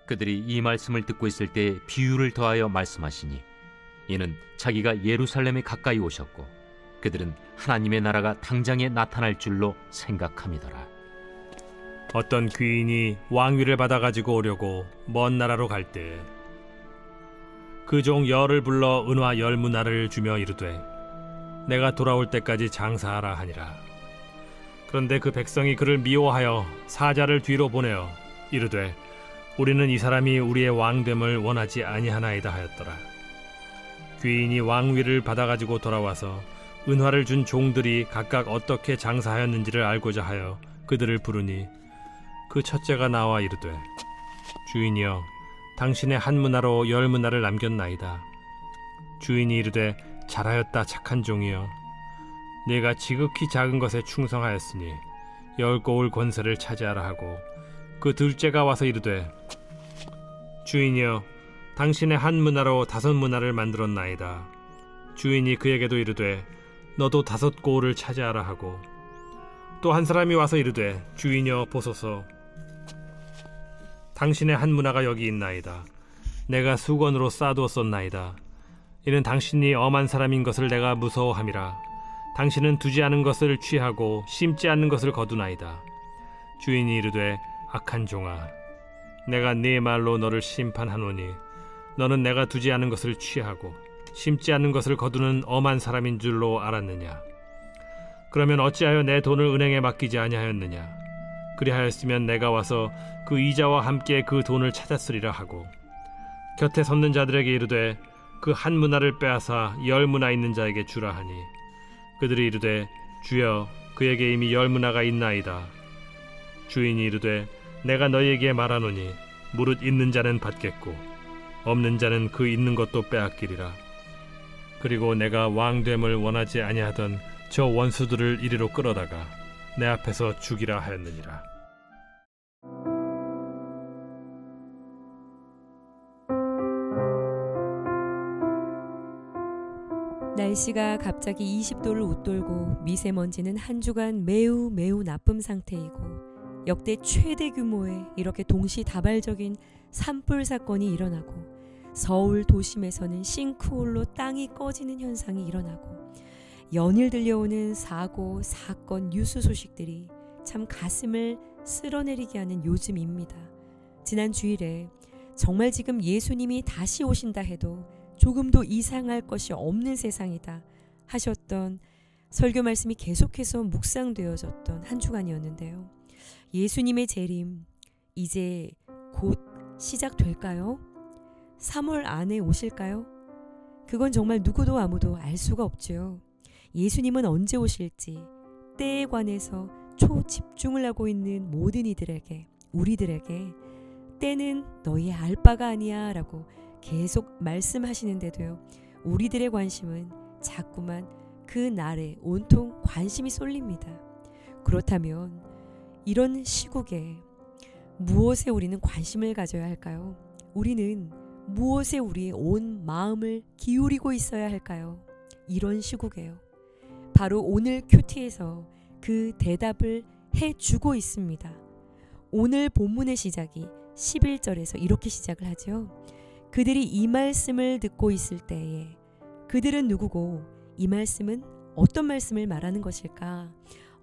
그들이 이 말씀을 듣고 있을 때 비유를 더하여 말씀하시니 이는 자기가 예루살렘에 가까이 오셨고 그들은 하나님의 나라가 당장에 나타날 줄로 생각함이더라. 어떤 귀인이 왕위를 받아가지고 오려고 먼 나라로 갈 때 그 종 열을 불러 은화 10문화를 주며 이르되 내가 돌아올 때까지 장사하라 하니라. 그런데 그 백성이 그를 미워하여 사자를 뒤로 보내어 이르되 우리는 이 사람이 우리의 왕됨을 원하지 아니하나이다 하였더라. 귀인이 왕위를 받아가지고 돌아와서 은화를 준 종들이 각각 어떻게 장사하였는지를 알고자 하여 그들을 부르니 그 첫째가 나와 이르되 주인이여 당신의 한 문화로 10문화를 남겼나이다. 주인이 이르되 잘하였다 착한 종이여 네가 지극히 작은 것에 충성하였으니 10고을 권세를 차지하라 하고 그 둘째가 와서 이르되 주인이여 당신의 한 문화로 5문화를 만들었나이다. 주인이 그에게도 이르되 너도 5고을을 차지하라 하고 또 한 사람이 와서 이르되 주인이여 보소서 당신의 한 문화가 여기 있나이다. 내가 수건으로 싸두었었나이다. 이는 당신이 엄한 사람인 것을 내가 무서워함이라. 당신은 두지 않은 것을 취하고 심지 않는 것을 거두나이다. 주인이 이르되 악한 종아 내가 네 말로 너를 심판하노니 너는 내가 두지 않은 것을 취하고 심지 않는 것을 거두는 엄한 사람인 줄로 알았느냐? 그러면 어찌하여 내 돈을 은행에 맡기지 아니하였느냐? 그리하였으면 내가 와서 그 이자와 함께 그 돈을 찾았으리라 하고 곁에 섰는 자들에게 이르되 그 한 문화를 빼앗아 10문화 있는 자에게 주라 하니 그들이 이르되 주여 그에게 이미 10문화가 있나이다. 주인이 이르되 내가 너희에게 말하노니 무릇 있는 자는 받겠고 없는 자는 그 있는 것도 빼앗기리라. 그리고 내가 왕됨을 원하지 아니하던 저 원수들을 이리로 끌어다가 내 앞에서 죽이라 하였느니라. 날씨가 갑자기 20도를 웃돌고 미세먼지는 한 주간 매우 나쁨 상태이고 역대 최대 규모의 이렇게 동시다발적인 산불 사건이 일어나고 서울 도심에서는 싱크홀로 땅이 꺼지는 현상이 일어나고 연일 들려오는 사고, 사건, 뉴스 소식들이 참 가슴을 쓸어내리게 하는 요즘입니다. 지난 주일에 정말 지금 예수님이 다시 오신다 해도 조금도 이상할 것이 없는 세상이다 하셨던 설교 말씀이 계속해서 묵상되어졌던 한 주간이었는데요. 예수님의 재림 이제 곧 시작될까요? 3월 안에 오실까요? 그건 정말 누구도 아무도 알 수가 없죠. 예수님은 언제 오실지 때에 관해서 초집중을 하고 있는 모든 이들에게 우리들에게 때는 너희 알 바가 아니야 라고 계속 말씀하시는데도요. 우리들의 관심은 자꾸만 그 날에 온통 관심이 쏠립니다. 그렇다면 이런 시국에 무엇에 우리는 관심을 가져야 할까요? 우리는 무엇에 우리의 온 마음을 기울이고 있어야 할까요? 이런 시국에요. 바로 오늘 큐티에서 그 대답을 해주고 있습니다. 오늘 본문의 시작이 11절에서 이렇게 시작을 하죠. 그들이 이 말씀을 듣고 있을 때에 그들은 누구고 이 말씀은 어떤 말씀을 말하는 것일까?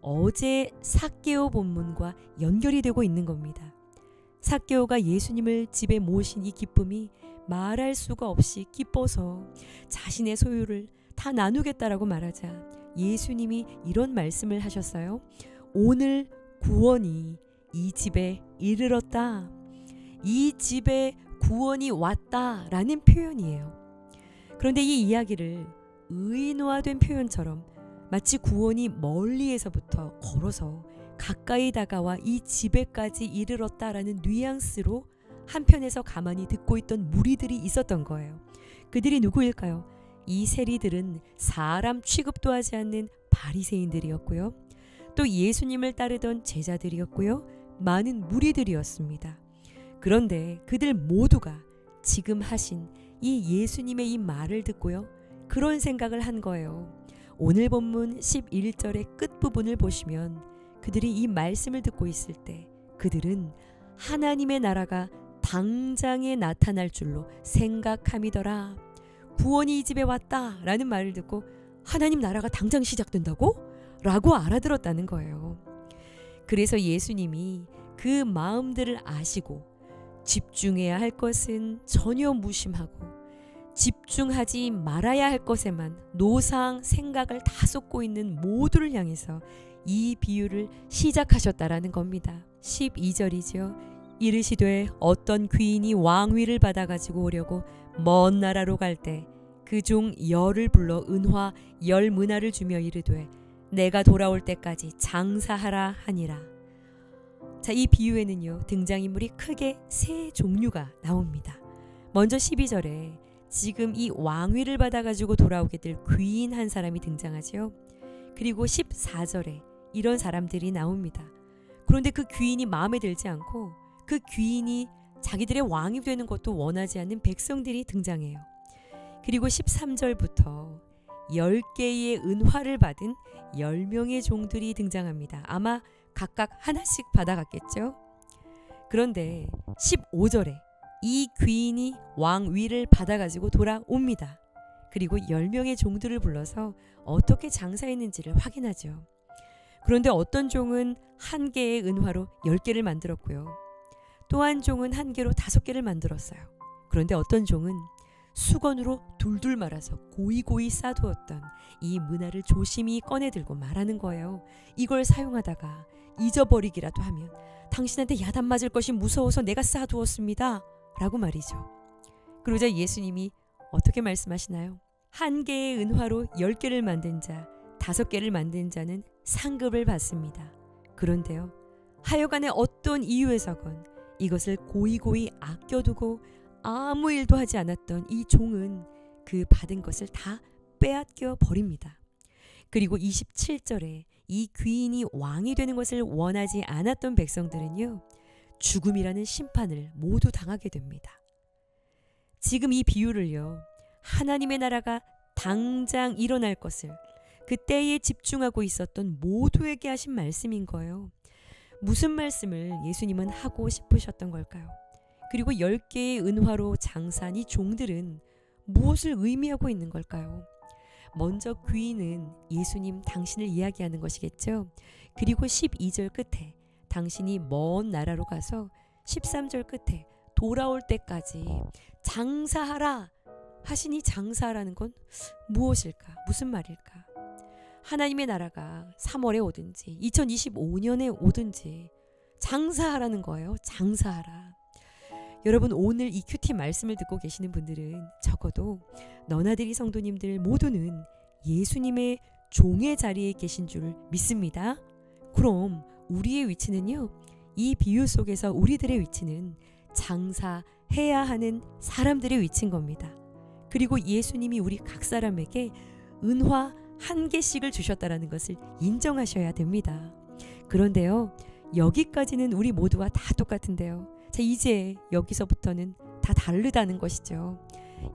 어제 삭개오 본문과 연결이 되고 있는 겁니다. 삭개오가 예수님을 집에 모신 이 기쁨이 말할 수가 없이 기뻐서 자신의 소유를 다 나누겠다라고 말하자 예수님이 이런 말씀을 하셨어요. 오늘 구원이 이 집에 이르렀다. 이 집에 구원이 왔다라는 표현이에요. 그런데 이 이야기를 의인화된 표현처럼 마치 구원이 멀리에서부터 걸어서 가까이 다가와 이 집에까지 이르렀다라는 뉘앙스로 한편에서 가만히 듣고 있던 무리들이 있었던 거예요. 그들이 누구일까요? 이 세리들은 사람 취급도 하지 않는 바리새인들이었고요. 또 예수님을 따르던 제자들이었고요. 많은 무리들이었습니다. 그런데 그들 모두가 지금 하신 이 예수님의 이 말을 듣고요. 그런 생각을 한 거예요. 오늘 본문 11절의 끝부분을 보시면 그들이 이 말씀을 듣고 있을 때 그들은 하나님의 나라가 당장에 나타날 줄로 생각함이더라. 구원이 이 집에 왔다 라는 말을 듣고 하나님 나라가 당장 시작된다고? 라고 알아들었다는 거예요. 그래서 예수님이 그 마음들을 아시고 집중해야 할 것은 전혀 무심하고 집중하지 말아야 할 것에만 노상 생각을 다 쏟고 있는 모두를 향해서 이 비유를 시작하셨다라는 겁니다. 12절이죠. 이르시되 어떤 귀인이 왕위를 받아가지고 오려고 먼 나라로 갈 때 그 종 열을 불러 은화 10문화를 주며 이르되 내가 돌아올 때까지 장사하라 하니라. 자, 이 비유에는요 등장인물이 크게 세 종류가 나옵니다. 먼저 12절에 지금 이 왕위를 받아가지고 돌아오게 될 귀인 한 사람이 등장하죠. 그리고 14절에 이런 사람들이 나옵니다. 그런데 그 귀인이 마음에 들지 않고 그 귀인이 자기들의 왕이 되는 것도 원하지 않는 백성들이 등장해요. 그리고 13절부터 10개의 은화를 받은 10명의 종들이 등장합니다. 아마 각각 하나씩 받아갔겠죠. 그런데 15절에 이 귀인이 왕위를 받아가지고 돌아옵니다. 그리고 10명의 종들을 불러서 어떻게 장사했는지를 확인하죠. 그런데 어떤 종은 1개의 은화로 10개를 만들었고요. 또 한 종은 1개로 5개를 만들었어요. 그런데 어떤 종은 수건으로 둘둘 말아서 고이고이 싸두었던 이 문화를 조심히 꺼내들고 말하는 거예요. 이걸 사용하다가 잊어버리기라도 하면 당신한테 야단 맞을 것이 무서워서 내가 싸두었습니다. 라고 말이죠. 그러자 예수님이 어떻게 말씀하시나요? 1개의 은화로 10개를 만든 자, 5개를 만든 자는 상급을 받습니다. 그런데요, 하여간에 어떤 이유에서건 이것을 고이고이 아껴두고 아무 일도 하지 않았던 이 종은 그 받은 것을 다 빼앗겨 버립니다. 그리고 27절에 이 귀인이 왕이 되는 것을 원하지 않았던 백성들은요, 죽음이라는 심판을 모두 당하게 됩니다. 지금 이 비유를요, 하나님의 나라가 당장 일어날 것을 그때에 집중하고 있었던 모두에게 하신 말씀인 거예요. 무슨 말씀을 예수님은 하고 싶으셨던 걸까요? 그리고 10개의 은화로 장사한 이 종들은 무엇을 의미하고 있는 걸까요? 먼저 귀인은 예수님 당신을 이야기하는 것이겠죠. 그리고 12절 끝에 당신이 먼 나라로 가서 13절 끝에 돌아올 때까지 장사하라 하시니 장사하라는 건 무엇일까? 무슨 말일까? 하나님의 나라가 3월에 오든지 2025년에 오든지 장사하라는 거예요. 장사하라. 여러분, 오늘 이 큐티 말씀을 듣고 계시는 분들은 적어도 너나들이 성도님들 모두는 예수님의 종의 자리에 계신 줄 믿습니다. 그럼 우리의 위치는요, 이 비유 속에서 우리들의 위치는 장사해야 하는 사람들의 위치인 겁니다. 그리고 예수님이 우리 각 사람에게 은화 1개씩을 주셨다라는 것을 인정하셔야 됩니다. 그런데요, 여기까지는 우리 모두가 다 똑같은데요. 자, 이제 여기서부터는 다 다르다는 것이죠.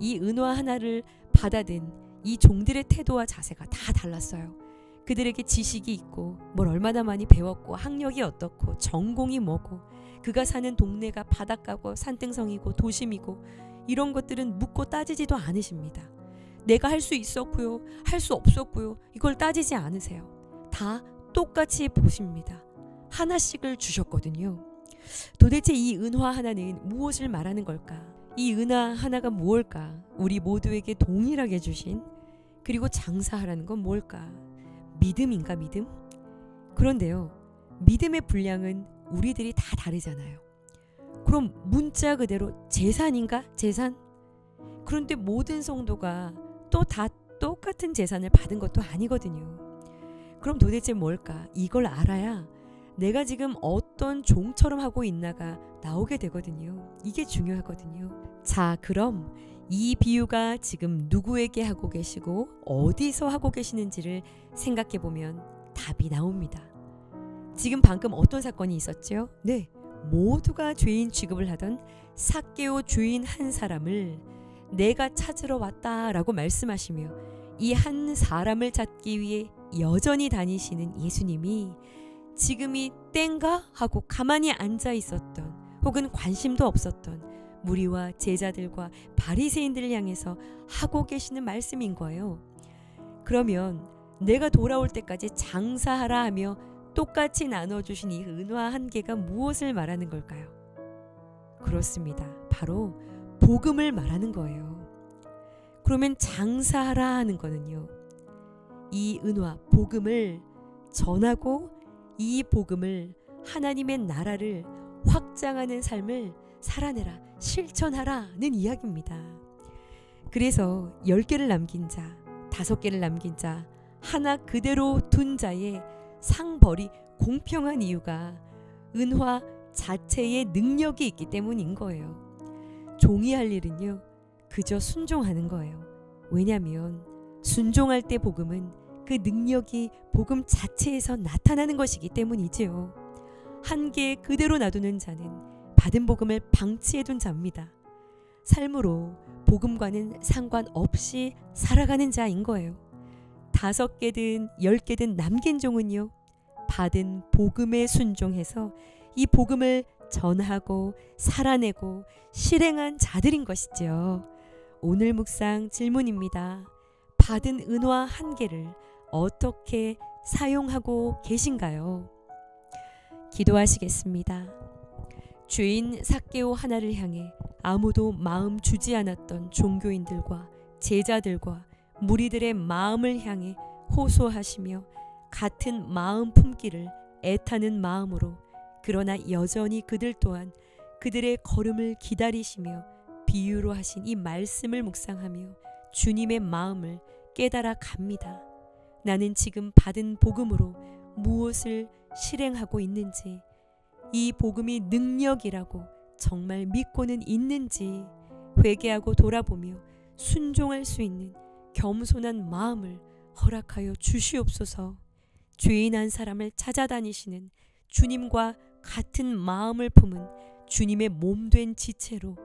이 은화 하나를 받아든 이 종들의 태도와 자세가 다 달랐어요. 그들에게 지식이 있고 뭘 얼마나 많이 배웠고 학력이 어떻고 전공이 뭐고 그가 사는 동네가 바닷가고 산등성이고 도심이고 이런 것들은 묻고 따지지도 않으십니다. 내가 할 수 있었고요, 할 수 없었고요, 이걸 따지지 않으세요. 다 똑같이 보십니다. 하나씩을 주셨거든요. 도대체 이 은화 하나는 무엇을 말하는 걸까? 이 은화 하나가 무엇일까? 우리 모두에게 동일하게 주신, 그리고 장사하라는 건 뭘까? 믿음인가, 믿음? 그런데요, 믿음의 분량은 우리들이 다 다르잖아요. 그럼 문자 그대로 재산인가? 재산? 그런데 모든 성도가 또 다 똑같은 재산을 받은 것도 아니거든요. 그럼 도대체 뭘까? 이걸 알아야 내가 지금 어떤 종처럼 하고 있나가 나오게 되거든요. 이게 중요하거든요. 자, 그럼 이 비유가 지금 누구에게 하고 계시고 어디서 하고 계시는지를 생각해 보면 답이 나옵니다. 지금 방금 어떤 사건이 있었죠? 네, 모두가 죄인 취급을 하던 삭개오 주인 한 사람을 내가 찾으러 왔다라고 말씀하시며 이 한 사람을 찾기 위해 여전히 다니시는 예수님이 지금이 땐가 하고 가만히 앉아 있었던, 혹은 관심도 없었던 무리와 제자들과 바리새인들을 향해서 하고 계시는 말씀인 거예요. 그러면 내가 돌아올 때까지 장사하라 하며 똑같이 나눠주신 이 은화 한 개가 무엇을 말하는 걸까요? 그렇습니다. 바로 복음을 말하는 거예요. 그러면 장사하라 하는 거는요, 이 은화, 복음을 전하고 이 복음을, 하나님의 나라를 확장하는 삶을 살아내라, 실천하라는 이야기입니다. 그래서 10개를 남긴 자, 5개를 남긴 자, 하나 그대로 둔 자의 상벌이 공평한 이유가 은화 자체의 능력이 있기 때문인 거예요. 종이 할 일은요, 그저 순종하는 거예요. 왜냐하면 순종할 때 복음은 그 능력이 복음 자체에서 나타나는 것이기 때문이지요. 한 개 그대로 놔두는 자는 받은 복음을 방치해둔 자입니다. 삶으로 복음과는 상관없이 살아가는 자인 거예요. 5개든 10개든 남긴 종은요, 받은 복음에 순종해서 이 복음을 전하고 살아내고 실행한 자들인 것이죠. 오늘 묵상 질문입니다. 받은 은화 한 개를 어떻게 사용하고 계신가요? 기도하시겠습니다. 죄인 삭개오 하나를 향해 아무도 마음 주지 않았던 종교인들과 제자들과 무리들의 마음을 향해 호소하시며 같은 마음 품기를 애타는 마음으로, 그러나 여전히 그들 또한 그들의 걸음을 기다리시며 비유로 하신 이 말씀을 묵상하며 주님의 마음을 깨달아 갑니다. 나는 지금 받은 복음으로 무엇을 실행하고 있는지, 이 복음이 능력이라고 정말 믿고는 있는지 회개하고 돌아보며 순종할 수 있는 겸손한 마음을 허락하여 주시옵소서. 죄인 한 사람을 찾아다니시는 주님과 같은 마음을 품은 주님의 몸된 지체로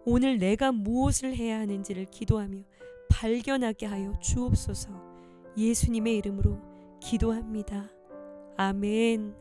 오늘 내가 무엇을 해야 하는지를 기도하며 발견하게 하여 주옵소서. 예수님의 이름으로 기도합니다. 아멘.